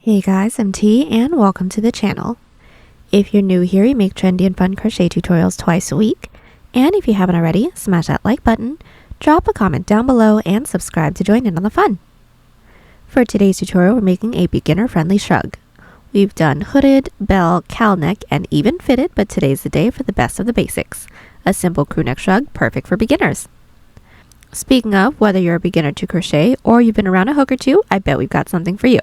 Hey guys, I'm T and welcome to the channel. If you're new here, we make trendy and fun crochet tutorials twice a week. And if you haven't already, smash that like button, drop a comment down below, and subscribe to join in on the fun. For today's tutorial, we're making a beginner-friendly shrug. We've done hooded, bell, cowl neck, and even fitted, but today's the day for the best of the basics. A simple crew neck shrug, perfect for beginners. Speaking of, whether you're a beginner to crochet or you've been around a hook or two, I bet we've got something for you.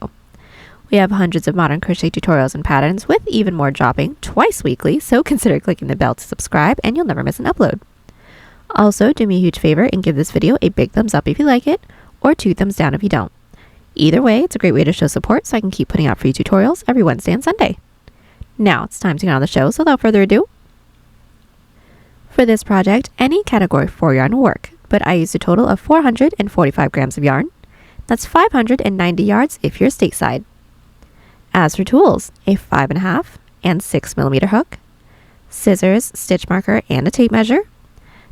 We have hundreds of modern crochet tutorials and patterns with even more dropping twice weekly, so consider clicking the bell to subscribe and you'll never miss an upload. Also, do me a huge favor and give this video a big thumbs up if you like it, or 2 thumbs down if you don't. Either way, it's a great way to show support so I can keep putting out free tutorials every Wednesday and Sunday. Now it's time to get on the show, so without further ado. For this project, any category 4 yarn will work, but I used a total of 445 grams of yarn. That's 590 yards if you're stateside. As for tools, a 5.5 and 6mm hook, scissors, stitch marker, and a tape measure.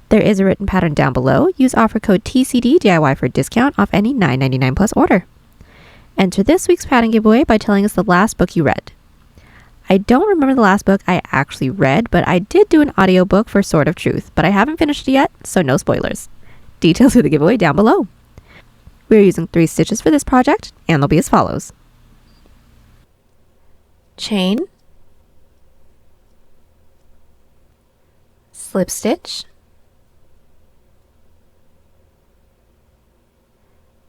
There is a written pattern down below. Use offer code TCDDIY for a discount off any $9.99 plus order. Enter this week's pattern giveaway by telling us the last book you read. I don't remember the last book I actually read, but I did do an audiobook for Sword of Truth, but I haven't finished it yet, so no spoilers. Details of the giveaway down below. We are using 3 stitches for this project, and they'll be as follows. Chain, slip stitch,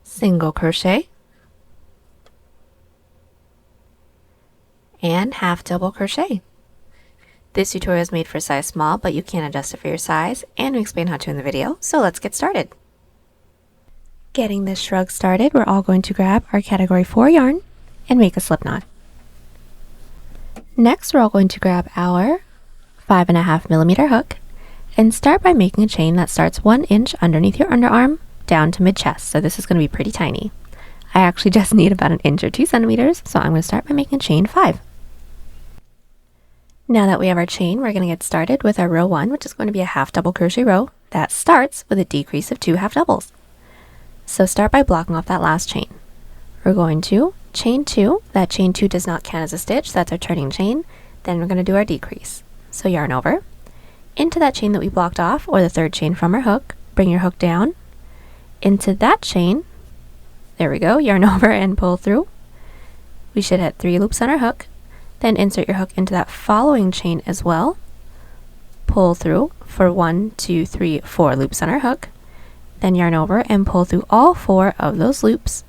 single crochet, and half double crochet. This tutorial is made for size small, but you can adjust it for your size, and we explain how to in the video, so let's get started. Getting this shrug started, we're all going to grab our category 4 yarn and make a slip knot. Next, we're all going to grab our 5.5mm hook and start by making a chain that starts 1 inch underneath your underarm down to mid-chest. So this is going to be pretty tiny. I actually just need about 1 inch or 2 centimeters, so I'm going to start by making chain 5. Now that we have our chain, we're going to get started with our row 1, which is going to be a half double crochet row that starts with a decrease of 2 half doubles. So start by blocking off that last chain. We're going to chain 2. That chain 2 does not count as a stitch, that's our turning chain. Then we're going to do our decrease. So yarn over into that chain that we blocked off, or the 3rd chain from our hook. Bring your hook down into that chain. There we go. Yarn over and pull through. We should hit 3 loops on our hook. Then insert your hook into that following chain as well. Pull through for 1, 2, 3, 4 loops on our hook. Then yarn over and pull through all 4 of those loops.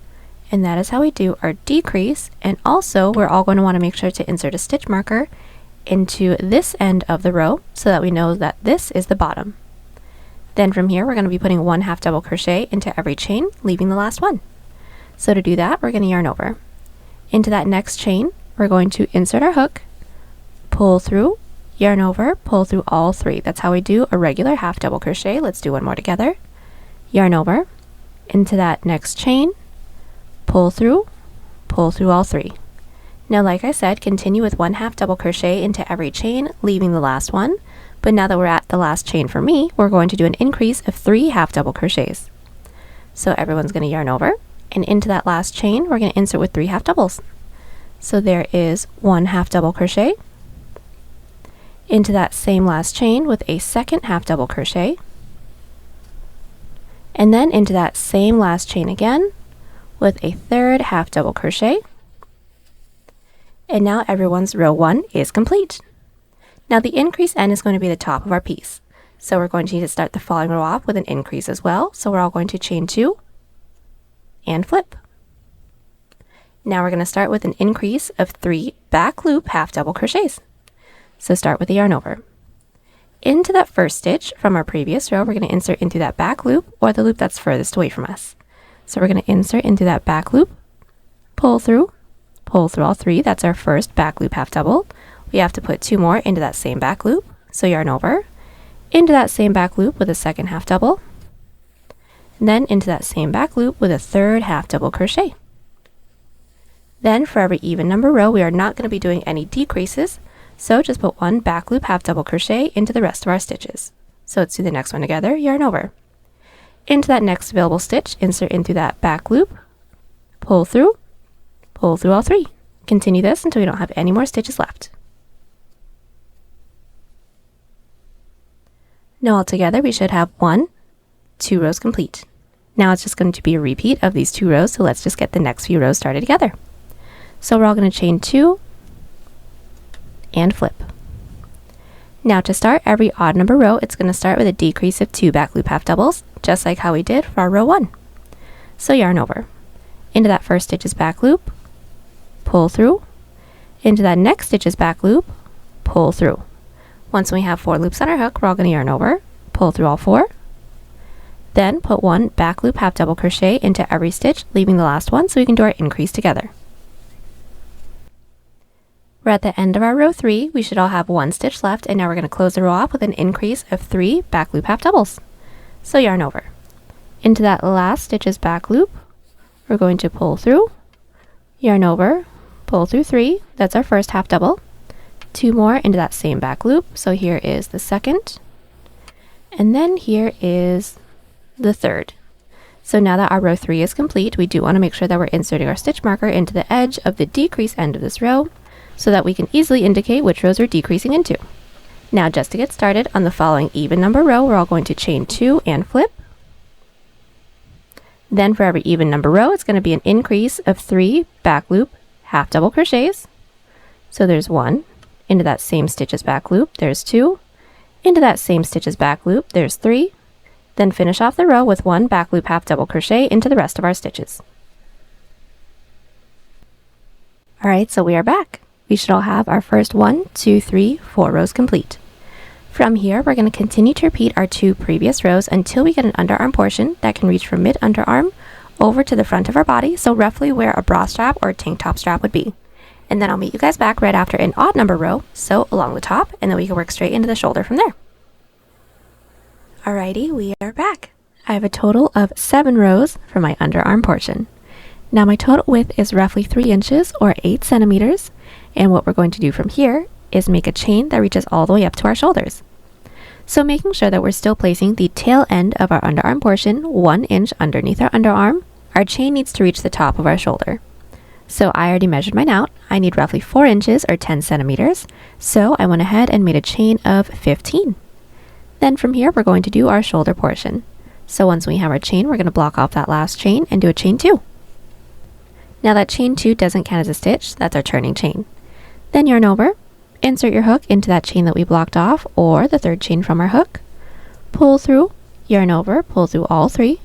And that is how we do our decrease. And also, we're all going to want to make sure to insert a stitch marker into this end of the row so that we know that this is the bottom. Then from here, we're going to be putting 1 half double crochet into every chain, leaving the last one. So to do that, we're going to yarn over. Into that next chain, we're going to insert our hook, pull through, yarn over, pull through all 3. That's how we do a regular half double crochet. Let's do one more together. Yarn over, into that next chain, pull through all 3. Now, like I said, continue with 1 half double crochet into every chain, leaving the last one. But now that we're at the last chain for me, we're going to do an increase of 3 half double crochets. So everyone's going to yarn over, and into that last chain, we're going to insert with 3 half doubles. So there is 1 half double crochet, into that same last chain with a 2nd half double crochet, and then into that same last chain again with a 3rd half double crochet. And now everyone's row 1 is complete. Now the increase end is going to be the top of our piece. So we're going to need to start the following row off with an increase as well. So we're all going to chain 2 and flip. Now we're going to start with an increase of 3 back loop half double crochets. So start with the yarn over. Into that first stitch from our previous row, we're going to insert into that back loop, or the loop that's furthest away from us. So we're going to insert into that back loop, pull through all 3. That's our first back loop half double. We have to put 2 more into that same back loop. So yarn over, into that same back loop with a 2nd half double, and then into that same back loop with a 3rd half double crochet. Then for every even number row, we are not going to be doing any decreases. So just put 1 back loop half double crochet into the rest of our stitches. So let's do the next one together. Yarn over. Into that next available stitch, insert into that back loop, pull through all 3. Continue this until we don't have any more stitches left. Now altogether we should have 2 rows complete. Now it's just going to be a repeat of these 2 rows, so let's just get the next few rows started together. So we're all going to chain 2 and flip. Now to start every odd number row, it's going to start with a decrease of 2 back loop half doubles, just like how we did for our row 1. So yarn over. Into that first stitch's back loop, pull through. Into that next stitch's back loop, pull through. Once we have 4 loops on our hook, we're all going to yarn over, pull through all 4. Then put 1 back loop half double crochet into every stitch, leaving the last one so we can do our increase together. We're at the end of our row 3. We should all have 1 stitch left, and now we're going to close the row off with an increase of 3 back loop half doubles. So yarn over. Into that last stitch's back loop, we're going to pull through, yarn over, pull through 3. That's our first half double. 2 more into that same back loop. So here is the second, and then here is the third. So now that our row 3 is complete, we do want to make sure that we're inserting our stitch marker into the edge of the decrease end of this row so that we can easily indicate which rows we're decreasing into. Now just to get started, on the following even number row, we're all going to chain 2 and flip. Then for every even number row, it's going to be an increase of 3 back loop half double crochets. So there's 1, into that same stitch's back loop, there's 2, into that same stitch's back loop, there's 3, then finish off the row with 1 back loop half double crochet into the rest of our stitches. Alright, so we are back. We should all have our first 1, 2, 3, 4 rows complete. From here, we're going to continue to repeat our 2 previous rows until we get an underarm portion that can reach from mid-underarm over to the front of our body, so roughly where a bra strap or a tank top strap would be. And then I'll meet you guys back right after an odd number row, so along the top, and then we can work straight into the shoulder from there. Alrighty, we are back. I have a total of 7 rows for my underarm portion. Now my total width is roughly 3 inches or 8 centimeters, and what we're going to do from here is make a chain that reaches all the way up to our shoulders. So making sure that we're still placing the tail end of our underarm portion 1 inch underneath our underarm, our chain needs to reach the top of our shoulder. So I already measured mine out. I need roughly 4 inches or 10 centimeters, so I went ahead and made a chain of 15. Then from here, we're going to do our shoulder portion. So once we have our chain, we're going to block off that last chain and do a chain 2. Now that chain 2 doesn't count as a stitch, that's our turning chain. Then yarn over, insert your hook into that chain that we blocked off, or the third chain from our hook, pull through, yarn over, pull through all 3,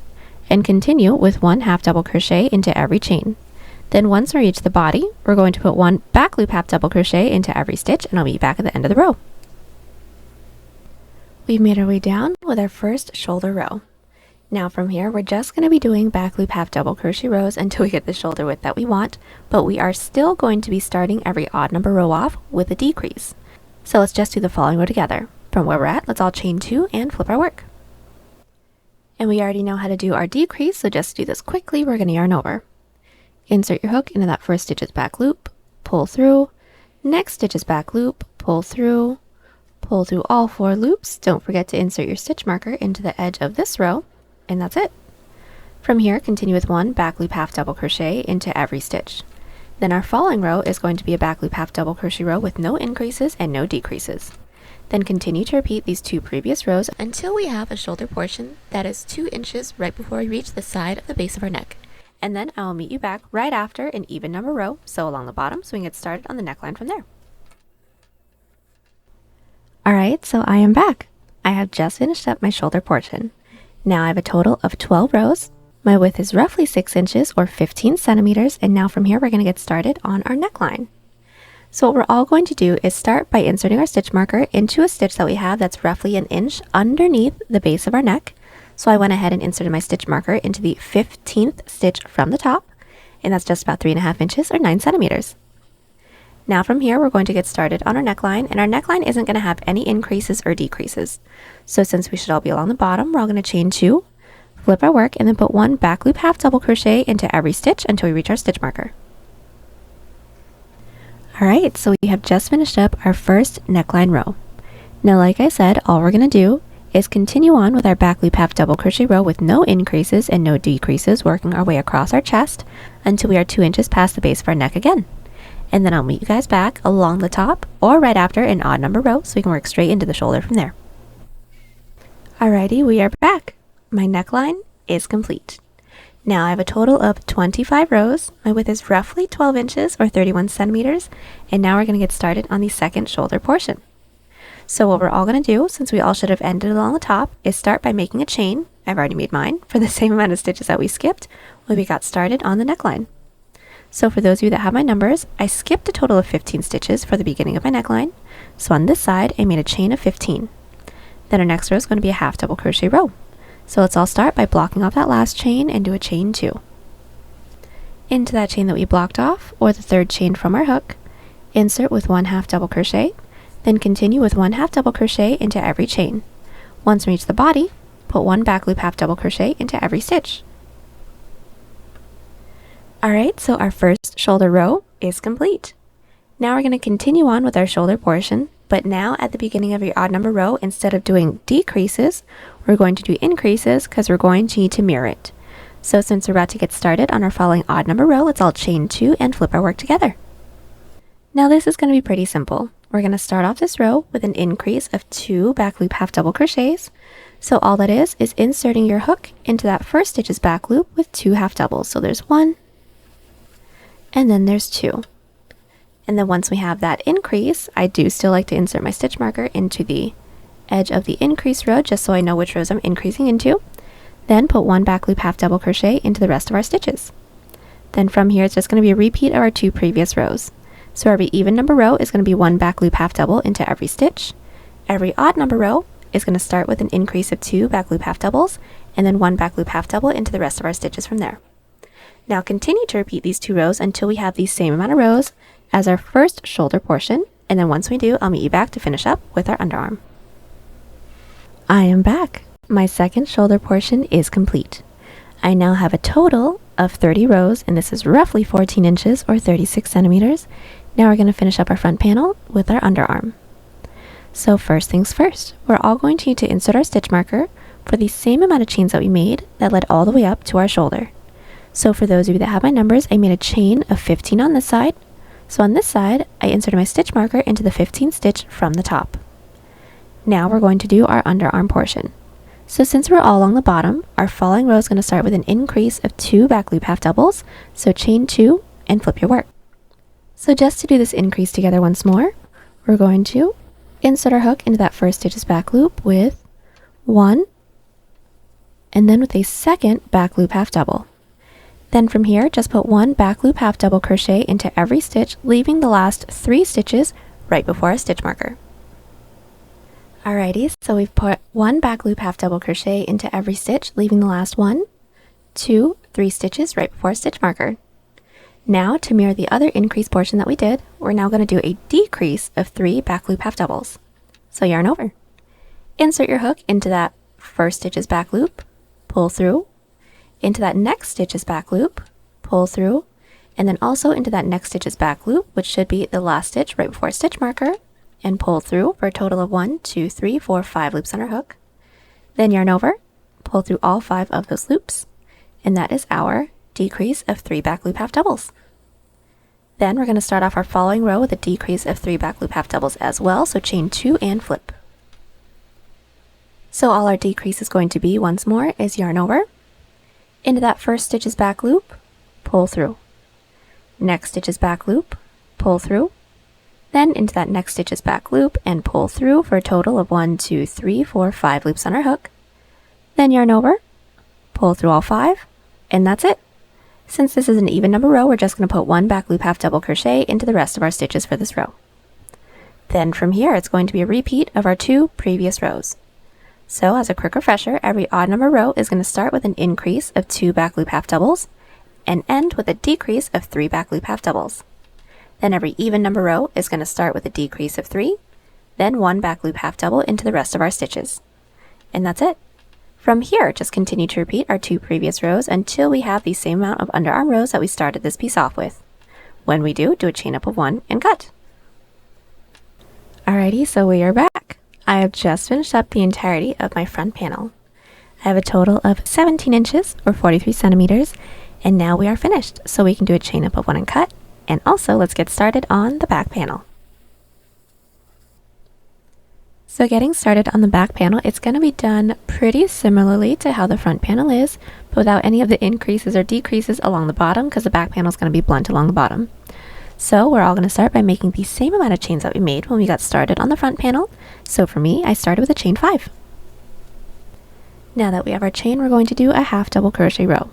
and continue with 1 half double crochet into every chain. Then once we reach the body, we're going to put 1 back loop half double crochet into every stitch, and I'll meet you back at the end of the row. We've made our way down with our first shoulder row. Now from here, we're just going to be doing back loop half double crochet rows until we get the shoulder width that we want, but we are still going to be starting every odd number row off with a decrease. So let's just do the following row together. From where we're at, let's all chain 2 and flip our work. And we already know how to do our decrease, so just to do this quickly, we're going to yarn over. Insert your hook into that first stitch's back loop, pull through, next stitch's back loop, pull through all 4 loops. Don't forget to insert your stitch marker into the edge of this row, and that's it. From here, continue with 1 back loop half double crochet into every stitch. Then our following row is going to be a back loop half double crochet row with no increases and no decreases. Then continue to repeat these 2 previous rows until we have a shoulder portion that is 2 inches right before we reach the side of the base of our neck. And then I will meet you back right after an even number row, so along the bottom, so we can get started on the neckline from there. Alright, so I am back. I have just finished up my shoulder portion. Now I have a total of 12 rows. My width is roughly 6 inches or 15 centimeters, and now from here we're going to get started on our neckline. So what we're all going to do is start by inserting our stitch marker into a stitch that we have that's roughly 1 inch underneath the base of our neck. So I went ahead and inserted my stitch marker into the 15th stitch from the top, and that's just about 3.5 inches or 9 centimeters. Now from here, we're going to get started on our neckline, and our neckline isn't going to have any increases or decreases. So since we should all be along the bottom, we're all going to chain 2, flip our work, and then put 1 back loop half double crochet into every stitch until we reach our stitch marker. Alright, so we have just finished up our first neckline row. Now like I said, all we're going to do is continue on with our back loop half double crochet row with no increases and no decreases, working our way across our chest until we are 2 inches past the base of our neck again. and then I'll meet you guys back along the top or right after an odd number row so we can work straight into the shoulder from there. Alrighty, we are back. My neckline is complete. Now I have a total of 25 rows. My width is roughly 12 inches or 31 centimeters, and now we're going to get started on the second shoulder portion. So what we're all going to do, since we all should have ended along the top, is start by making a chain. I've already made mine for the same amount of stitches that we skipped when we got started on the neckline. So for those of you that have my numbers, I skipped a total of 15 stitches for the beginning of my neckline. So on this side, I made a chain of 15. Then our next row is going to be a half double crochet row. So let's all start by blocking off that last chain and do a chain 2. Into that chain that we blocked off, or the third chain from our hook, insert with 1 half double crochet, then continue with 1 half double crochet into every chain. Once we reach the body, put 1 back loop half double crochet into every stitch. Alright, so our first shoulder row is complete. Now we're going to continue on with our shoulder portion, but now at the beginning of your odd number row, instead of doing decreases, we're going to do increases because we're going to need to mirror it. So since we're about to get started on our following odd number row, let's all chain 2 and flip our work together. Now this is going to be pretty simple. We're going to start off this row with an increase of 2 back loop half double crochets. So all that is inserting your hook into that first stitch's back loop with 2 half doubles. So there's 1, and then there's 2. And then once we have that increase, I do still like to insert my stitch marker into the edge of the increase row just so I know which rows I'm increasing into. Then put 1 back loop half double crochet into the rest of our stitches. Then from here it's just going to be a repeat of our 2 previous rows. So every even number row is going to be 1 back loop half double into every stitch. Every odd number row is going to start with an increase of 2 back loop half doubles and then 1 back loop half double into the rest of our stitches from there. Now continue to repeat these 2 rows until we have the same amount of rows as our first shoulder portion, and then once we do, I'll meet you back to finish up with our underarm. I am back. My second shoulder portion is complete. I now have a total of 30 rows, and this is roughly 14 inches or 36 centimeters. Now we're going to finish up our front panel with our underarm. So first things first, we're all going to need to insert our stitch marker for the same amount of chains that we made that led all the way up to our shoulder. So for those of you that have my numbers, I made a chain of 15 on this side. So on this side, I inserted my stitch marker into the 15th stitch from the top. Now we're going to do our underarm portion. So since we're all along the bottom, our following row is going to start with an increase of 2 back loop half doubles. So chain 2 and flip your work. So just to do this increase together once more, we're going to insert our hook into that first stitch's back loop with 1, and then with a second back loop half double. Then from here, just put 1 back loop half double crochet into every stitch, leaving the last 3 stitches right before our stitch marker. Alrighty, so we've put 1 back loop half double crochet into every stitch, leaving the last 1, 2, 3 stitches right before our stitch marker. Now, to mirror the other increase portion that we did, we're now going to do a decrease of 3 back loop half doubles. So yarn over. Insert your hook into that first stitch's back loop, pull through, into that next stitch's back loop, pull through, and then also into that next stitch's back loop, which should be the last stitch right before stitch marker, and pull through for a total of 1, 2, 3, 4, 5 loops on our hook. Then yarn over, pull through all 5 of those loops, and that is our decrease of 3 back loop half doubles. Then we're going to start off our following row with a decrease of 3 back loop half doubles as well, so chain 2 and flip. So all our decrease is going to be, once more, is yarn over, into that first stitch's back loop, pull through. Next stitch's back loop, pull through. Then into that next stitch's back loop and pull through for a total of 1, 2, 3, 4, 5 loops on our hook. Then yarn over, pull through all 5, and that's it. Since this is an even number row, we're just going to put 1 back loop half double crochet into the rest of our stitches for this row. Then from here, it's going to be a repeat of our 2 previous rows. So as a quick refresher, every odd number row is going to start with an increase of 2 back loop half doubles and end with a decrease of 3 back loop half doubles. Then every even number row is going to start with a decrease of 3, then 1 back loop half double into the rest of our stitches. And that's it. From here, just continue to repeat our 2 previous rows until we have the same amount of underarm rows that we started this piece off with. When we do a chain up of 1 and cut. Alrighty, so we are back. I have just finished up the entirety of my front panel. I have a total of 17 inches or 43 centimeters, and now we are finished, so we can do a chain up of 1 and cut, And also, let's get started on the back panel. So getting started on the back panel, it's going to be done pretty similarly to how the front panel is, but without any of the increases or decreases along the bottom, because the back panel is going to be blunt along the bottom. So we're all going to start by making the same amount of chains that we made when we got started on the front panel. So for me, I started with a chain 5. Now that we have our chain, we're going to do a half double crochet row.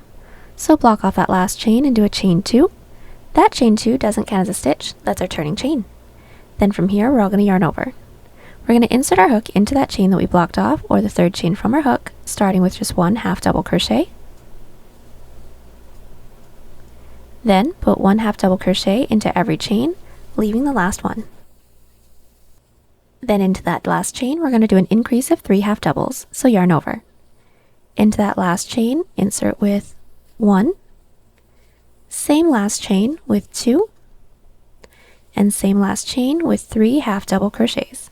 So block off that last chain and do a chain 2. That chain 2 doesn't count as a stitch, that's our turning chain. Then from here, we're all going to yarn over. We're going to insert our hook into that chain that we blocked off, or the third chain from our hook, starting with just one half double crochet. Then put one half double crochet into every chain, leaving the last one. Then into that last chain, we're going to do an increase of 3 half doubles, so yarn over. Into that last chain, insert with 1, same last chain with 2, and same last chain with 3 half double crochets.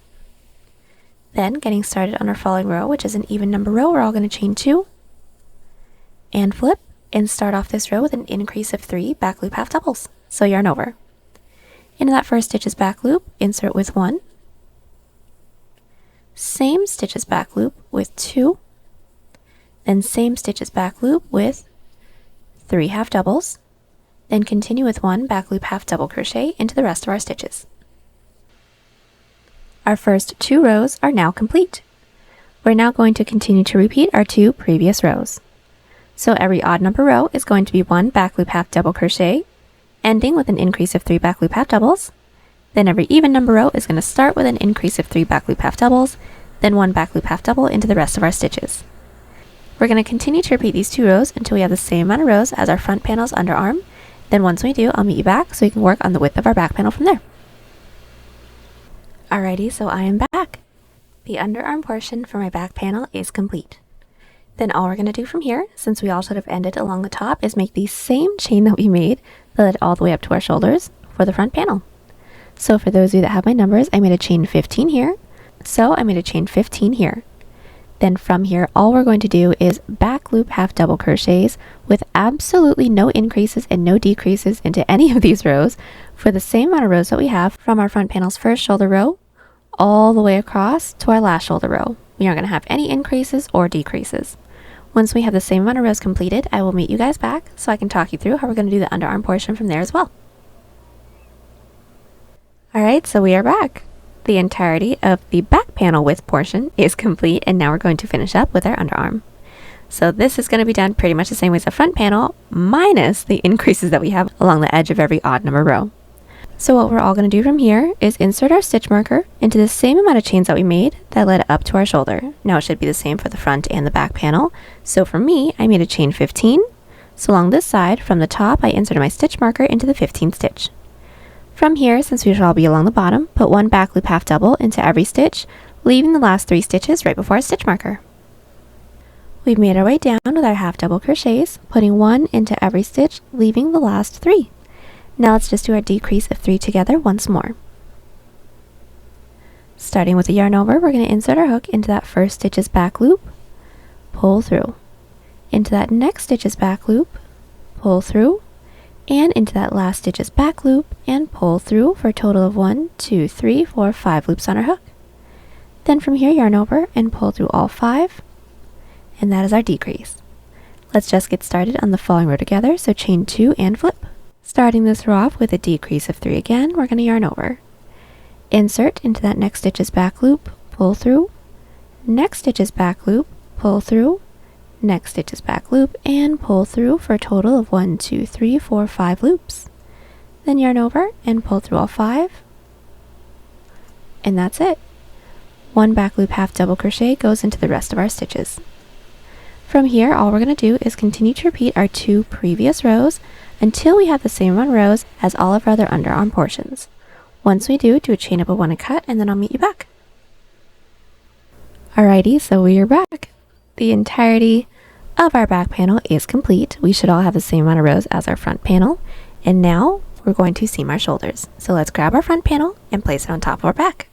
Then, getting started on our following row, which is an even number row, we're all going to chain 2 and flip and start off this row with an increase of 3 back loop half doubles. So yarn over. Into that first stitch's back loop, insert with 1, same stitch's back loop with 2, then same stitch's back loop with 3 half doubles, then continue with 1 back loop half double crochet into the rest of our stitches. Our first 2 rows are now complete. We're now going to continue to repeat our 2 previous rows. So every odd number row is going to be 1 back loop half double crochet, ending with an increase of 3 back loop half doubles. Then every even number row is going to start with an increase of 3 back loop half doubles, then 1 back loop half double into the rest of our stitches. We're going to continue to repeat these 2 rows until we have the same amount of rows as our front panel's underarm. Then once we do, I'll meet you back so we can work on the width of our back panel from there. Alrighty, so I am back. The underarm portion for my back panel is complete. Then all we're going to do from here, since we all should have ended along the top, is make the same chain that we made that led all the way up to our shoulders for the front panel. So for those of you that have my numbers, I made a chain 15 here. So I made a chain 15 here. Then from here, all we're going to do is back loop half double crochets with absolutely no increases and no decreases into any of these rows for the same amount of rows that we have from our front panel's first shoulder row all the way across to our last shoulder row. We aren't going to have any increases or decreases. Once we have the same amount of rows completed, I will meet you guys back so I can talk you through how we're going to do the underarm portion from there as well. Alright, so we are back. The entirety of the back panel width portion is complete, and now we're going to finish up with our underarm. So this is going to be done pretty much the same way as the front panel, minus the increases that we have along the edge of every odd number row. So what we're all going to do from here is insert our stitch marker into the same amount of chains that we made that led up to our shoulder. Now it should be the same for the front and the back panel. So for me, I made a chain 15. So along this side, from the top, I inserted my stitch marker into the 15th stitch. From here, since we should all be along the bottom, put 1 back loop half double into every stitch, leaving the last 3 stitches right before our stitch marker. We've made our way down with our half double crochets, putting 1 into every stitch, leaving the last 3. Now let's just do our decrease of 3 together once more. Starting with a yarn over, we're going to insert our hook into that first stitch's back loop, pull through. Into that next stitch's back loop, pull through, and into that last stitch's back loop and pull through for a total of 1, 2, 3, 4, 5 loops on our hook. Then from here, yarn over and pull through all 5, and that is our decrease. Let's just get started on the following row together, so chain 2 and flip. Starting this row off with a decrease of 3 again, we're going to yarn over. Insert into that next stitch's back loop, pull through, next stitch's back loop, pull through, next stitch's back loop, and pull through for a total of 1, 2, 3, 4, 5 loops. Then yarn over and pull through all 5, and that's it. 1 back loop half double crochet goes into the rest of our stitches. From here, all we're going to do is continue to repeat our 2 previous rows until we have the same amount of rows as all of our other underarm portions. Once we do a chain up of 1 and cut, and then I'll meet you back. Alrighty, so we are back. The entirety of our back panel is complete. We should all have the same amount of rows as our front panel. And now we're going to seam our shoulders. So let's grab our front panel and place it on top of our back.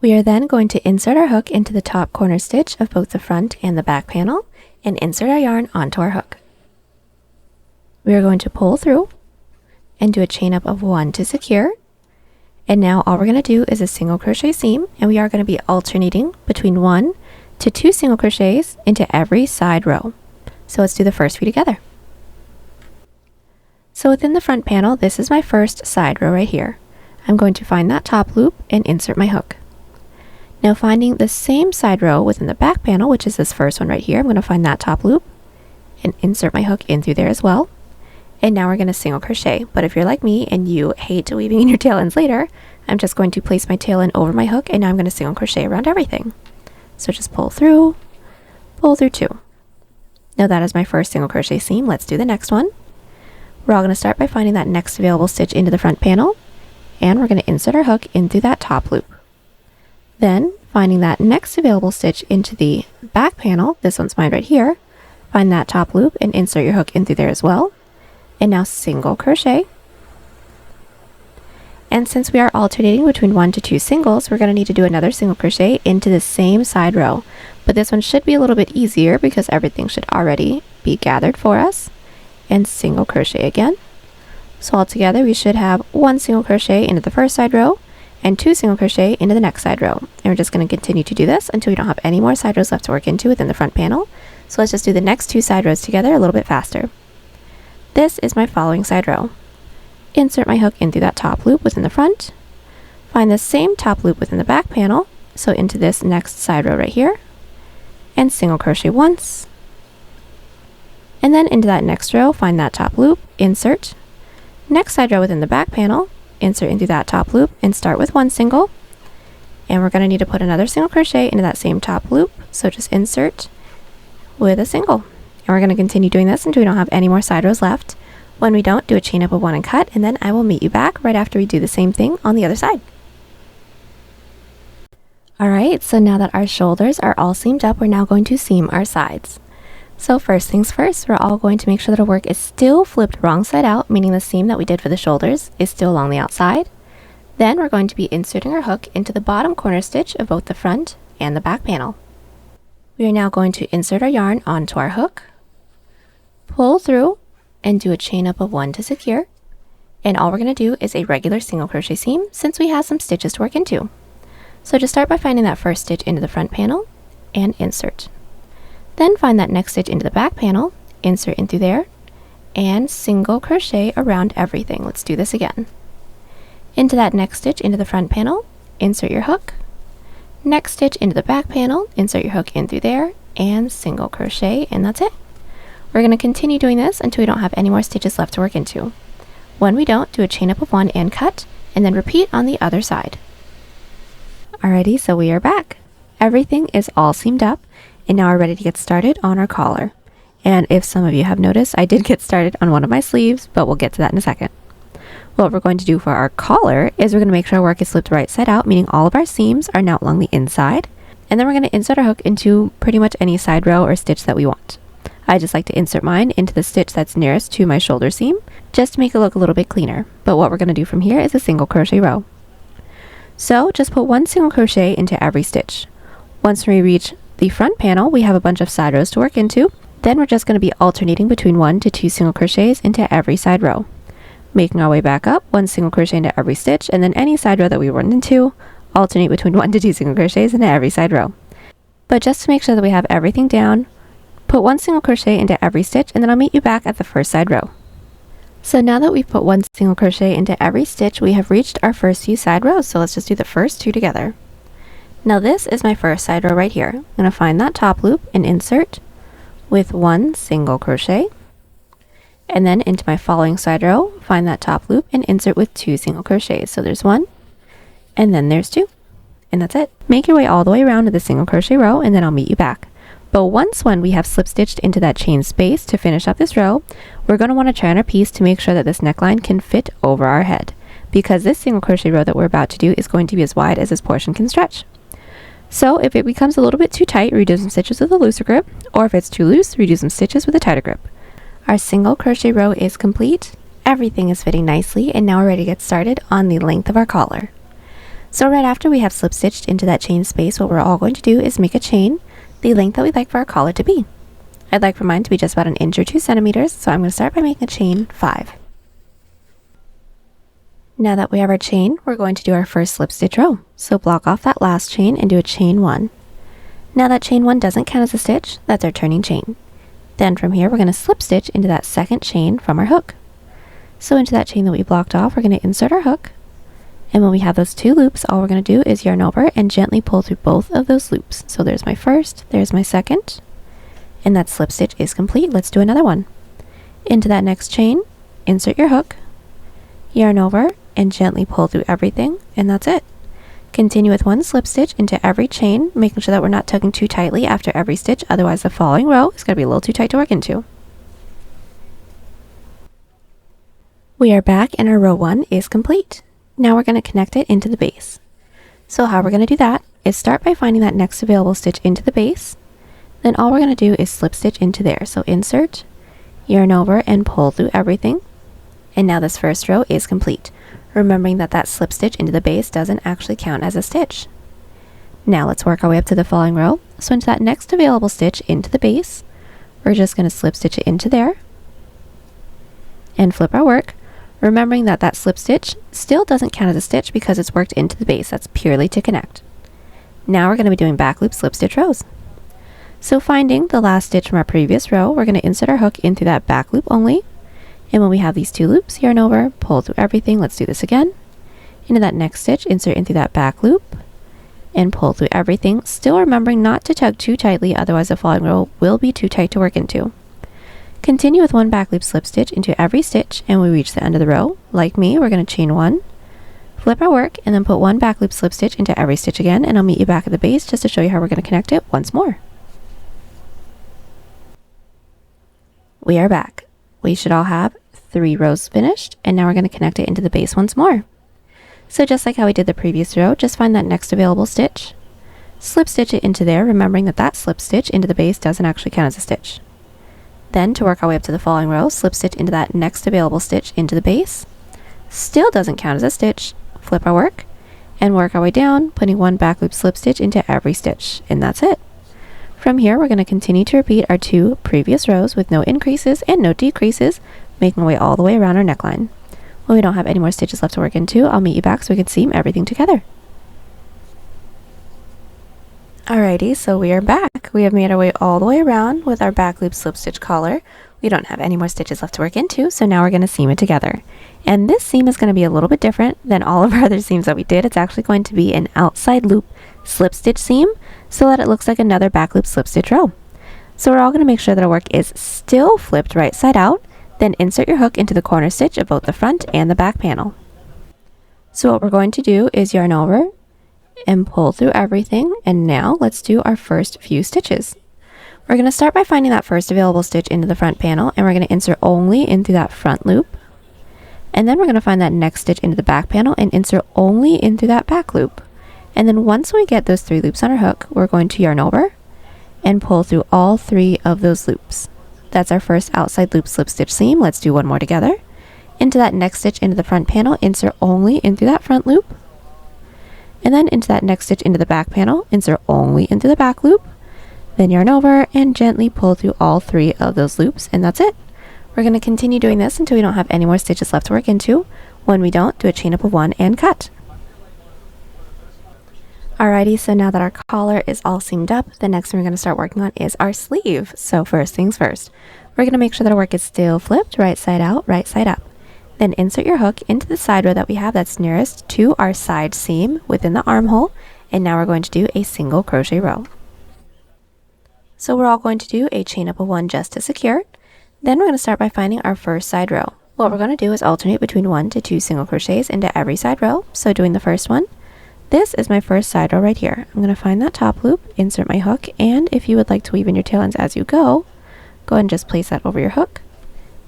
We are then going to insert our hook into the top corner stitch of both the front and the back panel and insert our yarn onto our hook. We are going to pull through, and do a chain up of 1 to secure. And now all we're going to do is a single crochet seam, and we are going to be alternating between 1 to 2 single crochets into every side row. So let's do the first few together. So within the front panel, this is my first side row right here. I'm going to find that top loop and insert my hook. Now finding the same side row within the back panel, which is this first one right here, I'm going to find that top loop and insert my hook in through there as well. And now we're going to single crochet. But if you're like me and you hate weaving in your tail ends later, I'm just going to place my tail end over my hook, and now I'm going to single crochet around everything. So just pull through 2. Now that is my first single crochet seam. Let's do the next one. We're all going to start by finding that next available stitch into the front panel, and we're going to insert our hook in through that top loop. Then finding that next available stitch into the back panel, this one's mine right here, find that top loop and insert your hook in through there as well. And now single crochet. And since we are alternating between 1 to 2 singles, we're going to need to do another single crochet into the same side row. But this one should be a little bit easier because everything should already be gathered for us. And single crochet again. So altogether we should have 1 single crochet into the first side row and 2 single crochet into the next side row. And we're just going to continue to do this until we don't have any more side rows left to work into within the front panel. So let's just do the next 2 side rows together a little bit faster. This is my following side row. Insert my hook in through that top loop within the front. Find the same top loop within the back panel, so into this next side row right here. And single crochet once. And then into that next row, find that top loop, insert. Next side row within the back panel, insert into that top loop and start with 1 single. And we're going to need to put another single crochet into that same top loop, so just insert with a single. And we're going to continue doing this until we don't have any more side rows left. When we don't, do a chain up of 1 and cut, and then I will meet you back right after we do the same thing on the other side. Alright, so now that our shoulders are all seamed up, we're now going to seam our sides. So first things first, we're all going to make sure that our work is still flipped wrong side out, meaning the seam that we did for the shoulders is still along the outside. Then we're going to be inserting our hook into the bottom corner stitch of both the front and the back panel. We are now going to insert our yarn onto our hook, pull through, and do a chain up of 1 to secure. And all we're going to do is a regular single crochet seam since we have some stitches to work into. So just start by finding that first stitch into the front panel and insert. Then find that next stitch into the back panel, insert in through there, and single crochet around everything. Let's do this again. Into that next stitch into the front panel, insert your hook. Next stitch into the back panel, insert your hook in through there, and single crochet, and that's it. We're going to continue doing this until we don't have any more stitches left to work into. When we don't, do a chain up of 1 and cut, and then repeat on the other side. Alrighty, so we are back. Everything is all seamed up, and now we're ready to get started on our collar. And if some of you have noticed, I did get started on one of my sleeves, but we'll get to that in a second. What we're going to do for our collar is we're going to make sure our work is flipped right side out, meaning all of our seams are now along the inside. And then we're going to insert our hook into pretty much any side row or stitch that we want. I just like to insert mine into the stitch that's nearest to my shoulder seam, just to make it look a little bit cleaner. But what we're going to do from here is a single crochet row. So just put 1 single crochet into every stitch. Once we reach the front panel, we have a bunch of side rows to work into. Then we're just going to be alternating between 1 to 2 single crochets into every side row. Making our way back up, 1 single crochet into every stitch, and then any side row that we run into, alternate between 1 to 2 single crochets into every side row. But just to make sure that we have everything down, put 1 single crochet into every stitch, and then I'll meet you back at the first side row. So now that we've put 1 single crochet into every stitch, we have reached our first few side rows, so let's just do the first 2 together. Now this is my first side row right here. I'm going to find that top loop and insert with 1 single crochet. And then into my following side row, find that top loop and insert with 2 single crochets. So there's 1, and then there's 2. And that's it. Make your way all the way around to the single crochet row, and then I'll meet you back. But when we have slip stitched into that chain space to finish up this row, we're going to want to try on our piece to make sure that this neckline can fit over our head, because this single crochet row that we're about to do is going to be as wide as this portion can stretch. So if it becomes a little bit too tight, redo some stitches with a looser grip, or if it's too loose, redo some stitches with a tighter grip. Our single crochet row is complete, everything is fitting nicely, and now we're ready to get started on the length of our collar. So right after we have slip stitched into that chain space, what we're all going to do is make a chain the length that we'd like for our collar to be. I'd like for mine to be just about 1 inch or 2 centimeters, so I'm going to start by making a chain 5. Now that we have our chain, we're going to do our first slip stitch row. So block off that last chain and do a chain 1. Now that chain 1 doesn't count as a stitch, that's our turning chain. Then from here, we're going to slip stitch into that second chain from our hook. So into that chain that we blocked off, we're going to insert our hook. And when we have those 2 loops, all we're going to do is yarn over and gently pull through both of those loops. So there's my first, there's my second, and that slip stitch is complete. Let's do another one. Into that next chain, insert your hook, yarn over, and gently pull through everything, and that's it. Continue with 1 slip stitch into every chain, making sure that we're not tugging too tightly after every stitch, otherwise the following row is going to be a little too tight to work into. We are back and our row 1 is complete. Now we're going to connect it into the base. So how we're going to do that is start by finding that next available stitch into the base. Then all we're going to do is slip stitch into there. So insert, yarn over, and pull through everything. And now this first row is complete, remembering that that slip stitch into the base doesn't actually count as a stitch. Now let's work our way up to the following row. So into that next available stitch into the base, we're just going to slip stitch it into there and flip our work, remembering that that slip stitch still doesn't count as a stitch because it's worked into the base. That's purely to connect. Now we're going to be doing back loop slip stitch rows. So finding the last stitch from our previous row, we're going to insert our hook into that back loop only. And when we have these 2 loops, yarn over, pull through everything. Let's do this again. Into that next stitch, insert into that back loop and pull through everything, still remembering not to tug too tightly, otherwise the following row will be too tight to work into. Continue with 1 back loop slip stitch into every stitch, and we reach the end of the row. Like me, we're going to chain 1, flip our work, and then put 1 back loop slip stitch into every stitch again, and I'll meet you back at the base just to show you how we're going to connect it once more. We are back. We should all have 3 rows finished, and now we're going to connect it into the base once more. So just like how we did the previous row, just find that next available stitch, slip stitch it into there, remembering that that slip stitch into the base doesn't actually count as a stitch. Then to work our way up to the following row, slip stitch into that next available stitch into the base, still doesn't count as a stitch, flip our work, and work our way down, putting 1 back loop slip stitch into every stitch, and that's it. From here, we're going to continue to repeat our 2 previous rows with no increases and no decreases, making our way all the way around our neckline. When we don't have any more stitches left to work into, I'll meet you back so we can seam everything together. Alrighty, so we are back. We have made our way all the way around with our back loop slip stitch collar. We don't have any more stitches left to work into, so now we're going to seam it together. And this seam is going to be a little bit different than all of our other seams that we did. It's actually going to be an outside loop slip stitch seam so that it looks like another back loop slip stitch row. So we're all going to make sure that our work is still flipped right side out, then insert your hook into the corner stitch of both the front and the back panel. So what we're going to do is yarn over and pull through everything, and now let's do our first few stitches. We're going to start by finding that first available stitch into the front panel, and we're going to insert only into that front loop, and then we're going to find that next stitch into the back panel and insert only into that back loop. And then once we get those 3 loops on our hook, we're going to yarn over and pull through all 3 of those loops. That's our first outside loop slip stitch seam. Let's do one more together. Into that next stitch into the front panel, insert only into that front loop, and then into that next stitch into the back panel, insert only into the back loop, then yarn over and gently pull through all 3 of those loops, and that's it. We're going to continue doing this until we don't have any more stitches left to work into. When we don't, do a chain up of 1 and cut. Alrighty, so now that our collar is all seamed up, the next thing we're going to start working on is our sleeve. So first things first, we're going to make sure that our work is still flipped right side out, right side up. Then insert your hook into the side row that we have that's nearest to our side seam within the armhole, and now we're going to do a single crochet row. So we're all going to do a chain up of 1 just to secure. Then we're going to start by finding our first side row. What we're going to do is alternate between 1 to 2 single crochets into every side row. So doing the first one, this is my first side row right here. I'm going to find that top loop, insert my hook, and if you would like to weave in your tail ends as you go ahead and just place that over your hook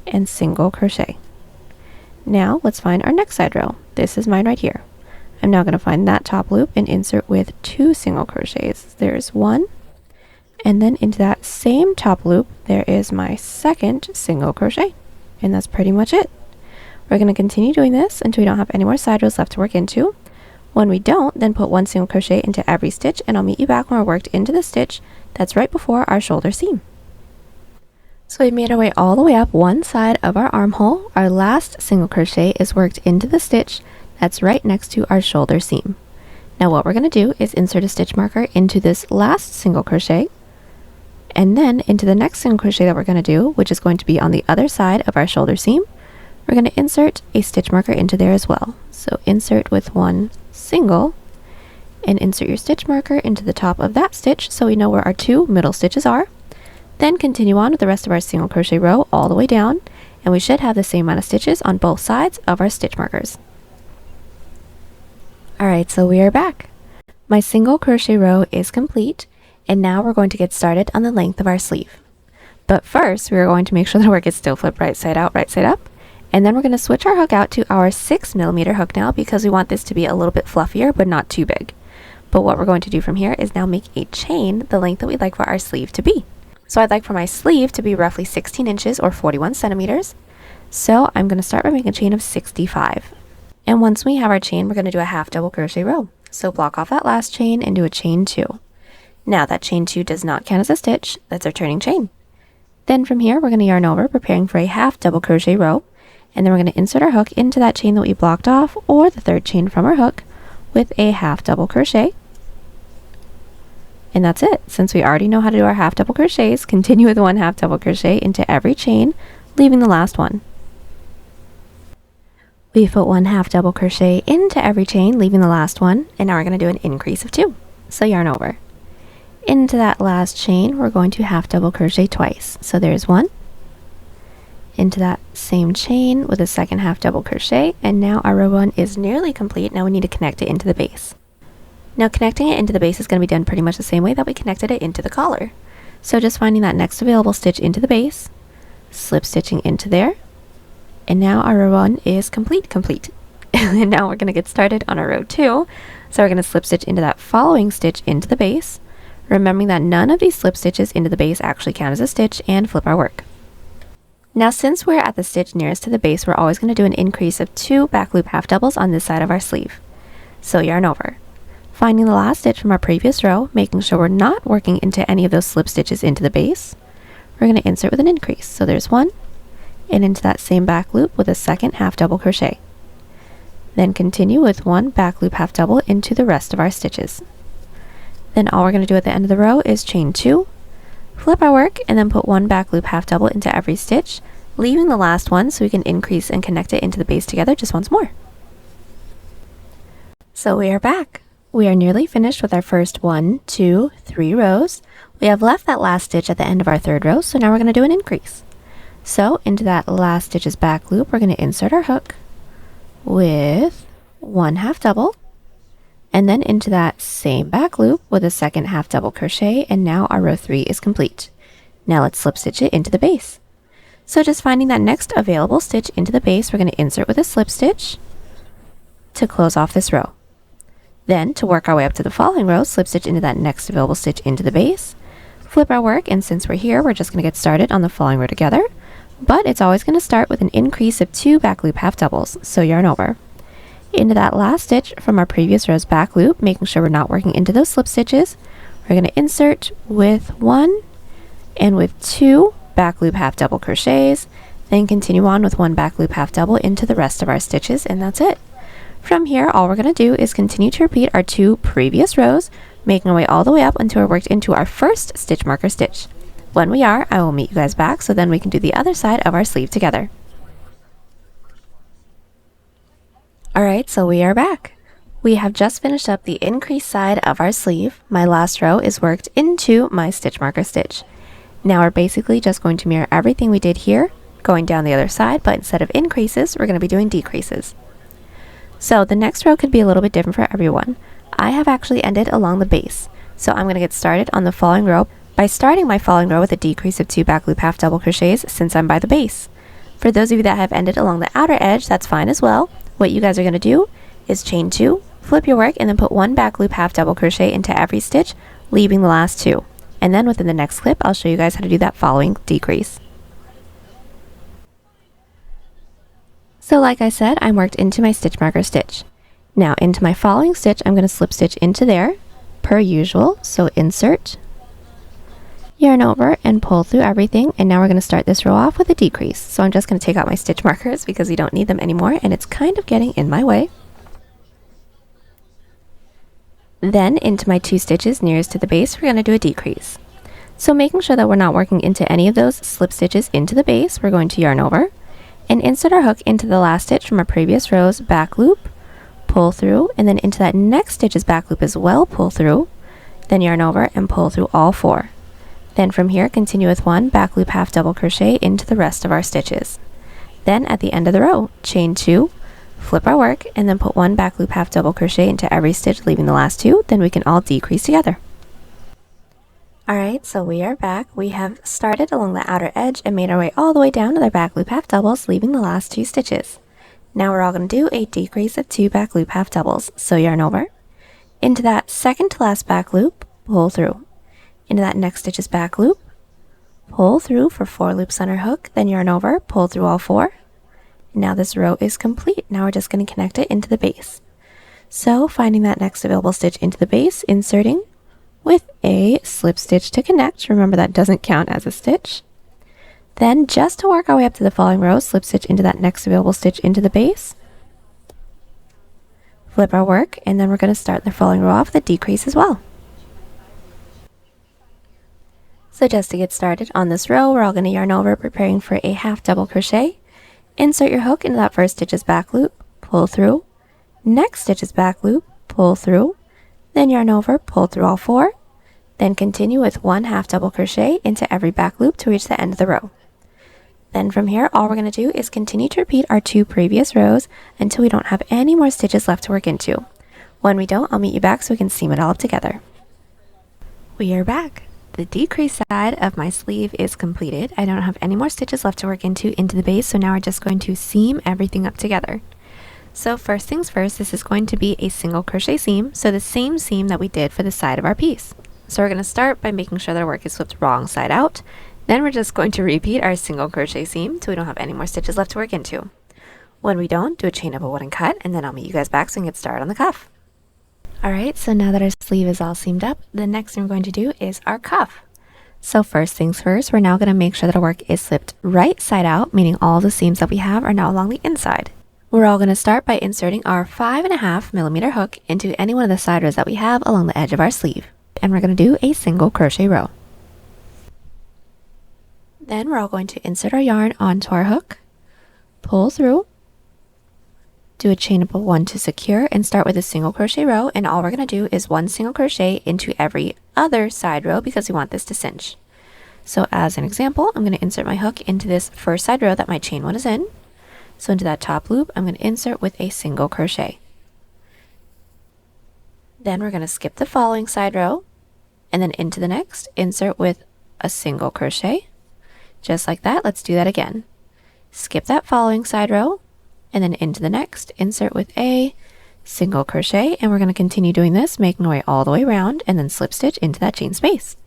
and single crochet. Now let's find our next side row. This is mine right here. I'm now going to find that top loop and insert with 2 single crochets. There's 1, and then into that same top loop there is my second single crochet, and that's pretty much it. We're going to continue doing this until we don't have any more side rows left to work into. When we don't, then put 1 single crochet into every stitch, and I'll meet you back when we're worked into the stitch that's right before our shoulder seam. So we've made our way all the way up one side of our armhole. Our last single crochet is worked into the stitch that's right next to our shoulder seam. Now what we're going to do is insert a stitch marker into this last single crochet, and then into the next single crochet that we're going to do, which is going to be on the other side of our shoulder seam, we're going to insert a stitch marker into there as well. So insert with one single, and insert your stitch marker into the top of that stitch so we know where our two middle stitches are. Then continue on with the rest of our single crochet row all the way down, and we should have the same amount of stitches on both sides of our stitch markers. Alright, so we are back. My single crochet row is complete, and now we're going to get started on the length of our sleeve. But first, we are going to make sure the work is still flipped right side out, right side up, and then we're going to switch our hook out to our 6mm hook now because we want this to be a little bit fluffier but not too big. But what we're going to do from here is now make a chain the length that we'd like for our sleeve to be. So I'd like for my sleeve to be roughly 16 inches or 41 centimeters. So I'm going to start by making a chain of 65. And once we have our chain, we're going to do a half double crochet row. So block off that last chain and do a chain 2. Now that chain 2 does not count as a stitch, that's our turning chain. Then from here, we're going to yarn over, preparing for a half double crochet row. And then we're going to insert our hook into that chain that we blocked off, or the third chain from our hook, with a half double crochet. And that's it. Since we already know how to do our half double crochets, continue with one half double crochet into every chain, leaving the last one. We put one half double crochet into every chain, leaving the last one, and now we're going to do an increase of 2. So yarn over. Into that last chain, we're going to half double crochet twice. So there's 1. Into that same chain with a second half double crochet, and now our row 1 is nearly complete. Now we need to connect it into the base. Now connecting it into the base is going to be done pretty much the same way that we connected it into the collar. So just finding that next available stitch into the base, slip stitching into there, and now our row 1 is complete. And now we're going to get started on our row 2. So we're going to slip stitch into that following stitch into the base, remembering that none of these slip stitches into the base actually count as a stitch, and flip our work. Now since we're at the stitch nearest to the base, we're always going to do an increase of 2 back loop half doubles on this side of our sleeve. So yarn over. Finding the last stitch from our previous row, making sure we're not working into any of those slip stitches into the base, we're going to insert with an increase. So there's 1, and into that same back loop with a second half double crochet. Then continue with 1 back loop half double into the rest of our stitches. Then all we're going to do at the end of the row is chain 2, flip our work, and then put 1 back loop half double into every stitch, leaving the last one so we can increase and connect it into the base together just once more. So we are back. We are nearly finished with our first 1, 2, 3 rows. We have left that last stitch at the end of our third row, so now we're going to do an increase. So into that last stitch's back loop, we're going to insert our hook with 1 half double, and then into that same back loop with a second half double crochet, and now our row 3 is complete. Now let's slip stitch it into the base. So just finding that next available stitch into the base, we're going to insert with a slip stitch to close off this row. Then to work our way up to the following row, slip stitch into that next available stitch into the base, flip our work, and since we're here, we're just going to get started on the following row together. But it's always going to start with an increase of 2 back loop half doubles, so yarn over. Into that last stitch from our previous row's back loop, making sure we're not working into those slip stitches, we're going to insert with 1 and with 2 back loop half double crochets, then continue on with 1 back loop half double into the rest of our stitches, and that's it. From here, all we're going to do is continue to repeat our 2 previous rows, making our way all the way up until we're worked into our first stitch marker stitch. When we are, I will meet you guys back so then we can do the other side of our sleeve together. Alright, so we are back. We have just finished up the increased side of our sleeve. My last row is worked into my stitch marker stitch. Now we're basically just going to mirror everything we did here, going down the other side, but instead of increases, we're going to be doing decreases. So the next row could be a little bit different for everyone. I have actually ended along the base, so I'm going to get started on the following row by starting my following row with a decrease of 2 back loop half double crochets since I'm by the base. For those of you that have ended along the outer edge, that's fine as well. What you guys are going to do is chain 2, flip your work, and then put 1 back loop half double crochet into every stitch, leaving the last 2. And then within the next clip, I'll show you guys how to do that following decrease. So like I said, I'm worked into my stitch marker stitch. Now into my following stitch, I'm going to slip stitch into there, per usual. So insert, yarn over, and pull through everything. And now we're going to start this row off with a decrease. So I'm just going to take out my stitch markers because we don't need them anymore, and it's kind of getting in my way. Then into my 2 stitches nearest to the base, we're going to do a decrease. So making sure that we're not working into any of those slip stitches into the base, we're going to yarn over and insert our hook into the last stitch from our previous row's back loop, pull through, and then into that next stitch's back loop as well, pull through, then yarn over and pull through all 4. Then from here, continue with 1 back loop half double crochet into the rest of our stitches. Then at the end of the row, chain 2, flip our work, and then put 1 back loop half double crochet into every stitch, leaving the last 2. Then we can all decrease together. Alright, so we are back. We have started along the outer edge and made our way all the way down to their back loop half doubles, leaving the last 2 stitches. Now we're all going to do a decrease of 2 back loop half doubles. So yarn over, into that second to last back loop, pull through, into that next stitch's back loop, pull through for 4 loops on our hook, then yarn over, pull through all 4. Now this row is complete. Now we're just going to connect it into the base. So finding that next available stitch into the base, inserting with a slip stitch to connect. Remember that doesn't count as a stitch. Then just to work our way up to the following row, slip stitch into that next available stitch into the base, flip our work, and then we're going to start the following row off with a decrease as well. So just to get started on this row, we're all going to yarn over, preparing for a half double crochet. Insert your hook into that first stitch's back loop, pull through, next stitch's back loop, pull through, then yarn over, pull through all 4, then continue with 1 half double crochet into every back loop to reach the end of the row. Then from here, all we're going to do is continue to repeat our 2 previous rows until we don't have any more stitches left to work into. When we don't, I'll meet you back so we can seam it all up together. We are back. The decrease side of my sleeve is completed. I don't have any more stitches left to work into the base, so now we're just going to seam everything up together. So first things first, this is going to be a single crochet seam, so the same seam that we did for the side of our piece. So we're going to start by making sure that our work is flipped wrong side out. Then we're just going to repeat our single crochet seam till we don't have any more stitches left to work into. When we don't, do a chain up a wooden cut, and then I'll meet you guys back so we can get started on the cuff. Alright, so now that our sleeve is all seamed up, the next thing we're going to do is our cuff. So first things first, we're now going to make sure that our work is flipped right side out, meaning all the seams that we have are now along the inside. We're all going to start by inserting our 5.5mm hook into any one of the side rows that we have along the edge of our sleeve. And we're going to do a single crochet row. Then we're all going to insert our yarn onto our hook, pull through, do a chain up of 1 to secure, and start with a single crochet row. And all we're going to do is 1 single crochet into every other side row because we want this to cinch. So as an example, I'm going to insert my hook into this first side row that my chain 1 is in. So into that top loop, I'm going to insert with a single crochet. Then we're going to skip the following side row, and then into the next, insert with a single crochet. Just like that, let's do that again. Skip that following side row, and then into the next, insert with a single crochet, and we're going to continue doing this, making our way all the way around, and then slip stitch into that chain space.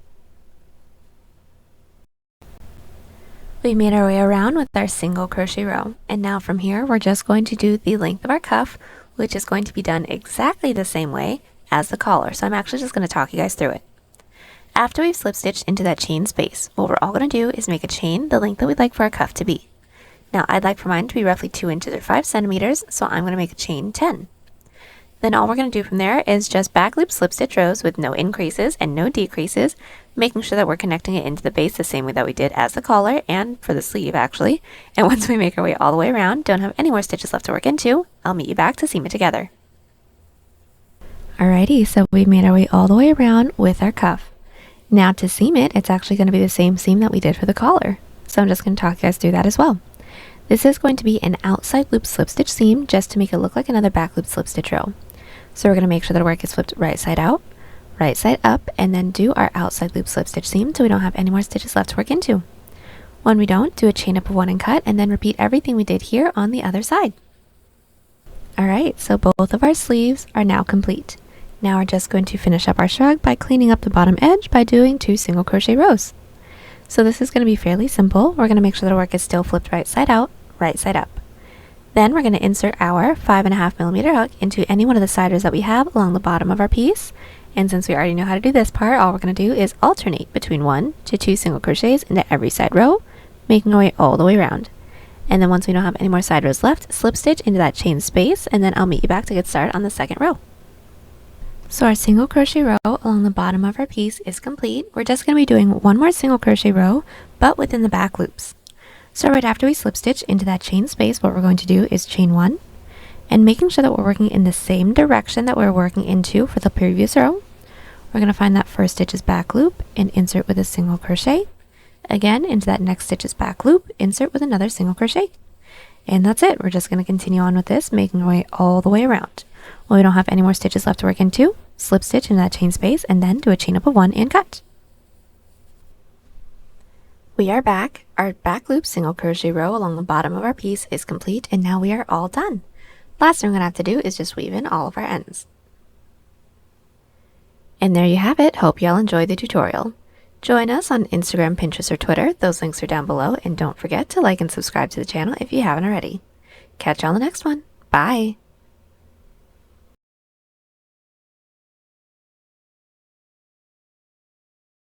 We made our way around with our single crochet row, and now from here we're just going to do the length of our cuff, which is going to be done exactly the same way as the collar. So I'm actually just going to talk you guys through it. After we've slip stitched into that chain space, what we're all going to do is make a chain the length that we'd like for our cuff to be. Now I'd like for mine to be roughly 2 inches or 5 centimeters, so I'm going to make a chain 10. Then all we're going to do from there is just back loop slip stitch rows with no increases and no decreases, making sure that we're connecting it into the base the same way that we did as the collar and for the sleeve actually. And once we make our way all the way around, don't have any more stitches left to work into, I'll meet you back to seam it together. Alrighty, so we made our way all the way around with our cuff. Now to seam it, it's actually going to be the same seam that we did for the collar. So I'm just going to talk you guys through that as well. This is going to be an outside loop slip stitch seam just to make it look like another back loop slip stitch row. So we're going to make sure that our work is flipped right side out, right side up, and then do our outside loop slip stitch seam till we don't have any more stitches left to work into. When we don't, do a chain up of 1 and cut, and then repeat everything we did here on the other side. Alright, so both of our sleeves are now complete. Now we're just going to finish up our shrug by cleaning up the bottom edge by doing 2 single crochet rows. So this is going to be fairly simple. We're going to make sure that our work is still flipped right side out, right side up. Then we're going to insert our 5.5mm hook into any one of the side rows that we have along the bottom of our piece. And since we already know how to do this part, all we're going to do is alternate between 1 to 2 single crochets into every side row, making our way all the way around. And then once we don't have any more side rows left, slip stitch into that chain space, and then I'll meet you back to get started on the second row. So our single crochet row along the bottom of our piece is complete. We're just going to be doing one more single crochet row, but within the back loops. So right after we slip stitch into that chain space, what we're going to do is chain one, and making sure that we're working in the same direction that we're working into for the previous row. We're going to find that first stitch's back loop and insert with a single crochet. Again, into that next stitch's back loop, insert with another single crochet. And that's it. We're just going to continue on with this, making our way all the way around. When we don't have any more stitches left to work into, slip stitch into that chain space and then do a chain up of one and cut. We are back. Our back loop single crochet row along the bottom of our piece is complete, and now we are all done. Last thing we're going to have to do is just weave in all of our ends. And there you have it. Hope y'all enjoyed the tutorial. Join us on Instagram, Pinterest, or Twitter. Those links are down below, and don't forget to like and subscribe to the channel if you haven't already. Catch you on the next one. Bye!